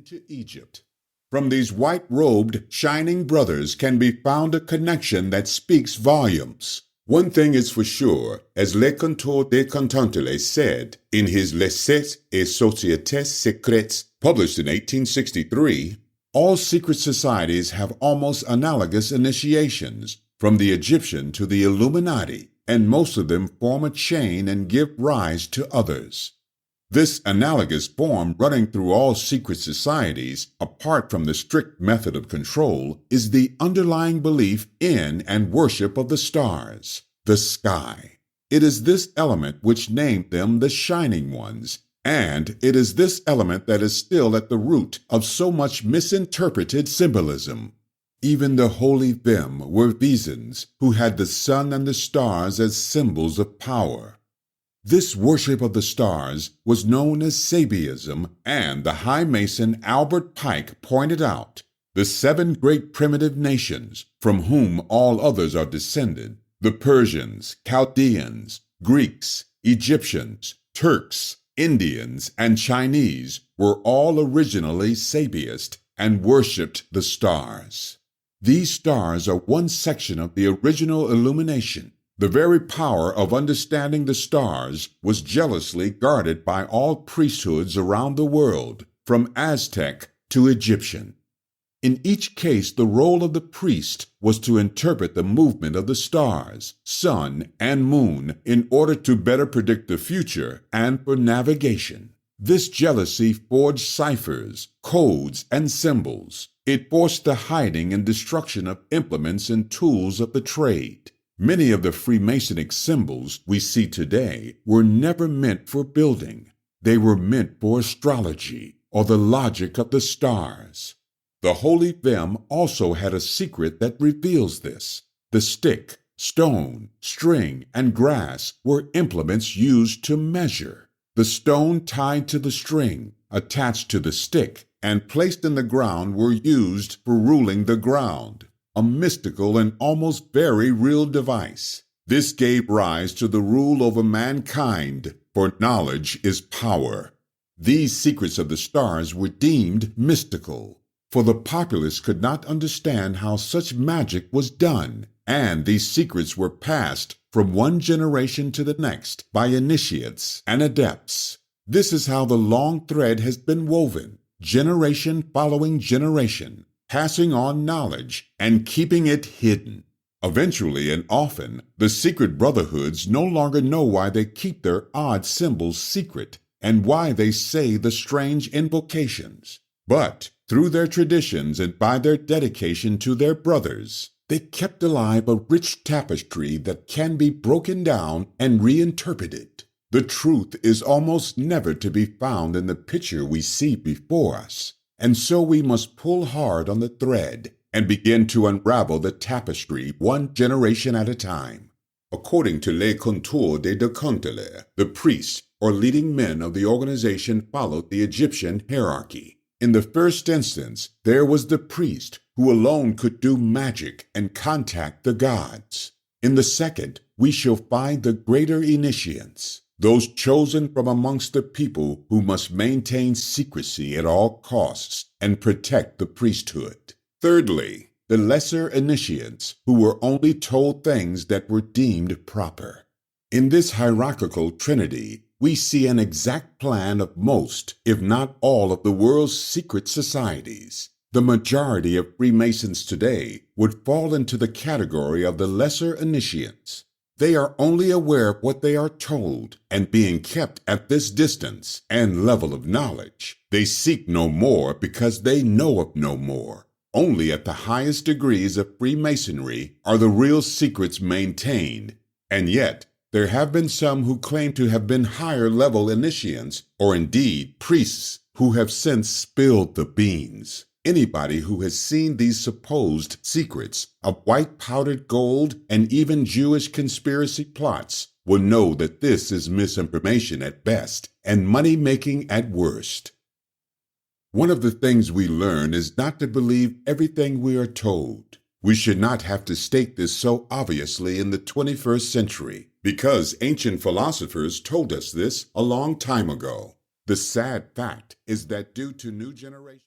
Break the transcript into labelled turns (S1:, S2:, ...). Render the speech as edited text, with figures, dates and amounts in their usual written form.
S1: to Egypt. From these white-robed, shining brothers can be found a connection that speaks volumes. One thing is for sure, as Narrator de Contentele said in his Leçons et Sociétés Secrètes, published in 1863, all secret societies have almost analogous initiations, from the Egyptian to the Illuminati, and most of them form a chain and give rise to others. This analogous form running through all secret societies, apart from the strict method of control, is the underlying belief in and worship of the stars, the sky. It is this element which named them the Shining Ones, and it is this element that is still at the root of so much misinterpreted symbolism. Even the holy them were Visons, who had the sun and the stars as symbols of power. This worship of the stars was known as Sabiism, and the High Mason Albert Pike pointed out the 7 great primitive nations, from whom all others are descended, the Persians, Chaldeans, Greeks, Egyptians, Turks, Indians, and Chinese, were all originally Sabiist and worshipped the stars. These stars are one section of the original illumination. The very power of understanding the stars was jealously guarded by all priesthoods around the world, from Aztec to Egyptian. In each case, the role of the priest was to interpret the movement of the stars, sun, and moon in order to better predict the future and for navigation. This jealousy forged ciphers, codes, and symbols. It forced the hiding and destruction of implements and tools of the trade. Many of the Freemasonic symbols we see today were never meant for building. They were meant for astrology, or the logic of the stars. The Holy Them also had a secret that reveals this. The stick, stone, string, and grass were implements used to measure. The stone tied to the string, attached to the stick, and placed in the ground were used for ruling the ground. A mystical and almost very real device. This gave rise to the rule over mankind, for knowledge is power. These secrets of the stars were deemed mystical, for the populace could not understand how such magic was done, and these secrets were passed from one generation to the next by initiates and adepts. This is how the long thread has been woven, generation following generation, passing on knowledge and keeping it hidden. Eventually and often, the secret brotherhoods no longer know why they keep their odd symbols secret and why they say the strange invocations. But through their traditions and by their dedication to their brothers, they kept alive a rich tapestry that can be broken down and reinterpreted. The truth is almost never to be found in the picture we see before us. And so we must pull hard on the thread and begin to unravel the tapestry one generation at a time. According to Narrator de Contentele, the priests or leading men of the organization followed the Egyptian hierarchy. In the first instance, there was the priest who alone could do magic and contact the gods. In the second, we shall find the greater initiates, those chosen from amongst the people who must maintain secrecy at all costs and protect the priesthood. Thirdly, the lesser initiates who were only told things that were deemed proper. In this hierarchical trinity, we see an exact plan of most, if not all, of the world's secret societies. The majority of Freemasons today would fall into the category of the lesser initiates. They are only aware of what they are told, and being kept at this distance and level of knowledge, they seek no more because they know of no more. Only at the highest degrees of Freemasonry are the real secrets maintained, and yet there have been some who claim to have been higher-level initiates, or indeed priests, who have since spilled the beans. Anybody who has seen these supposed secrets of white powdered gold and even Jewish conspiracy plots will know that this is misinformation at best and money-making at worst. One of the things we learn is not to believe everything we are told. We should not have to state this so obviously in the 21st century, because ancient philosophers told us this a long time ago. The sad fact is that due to new generations,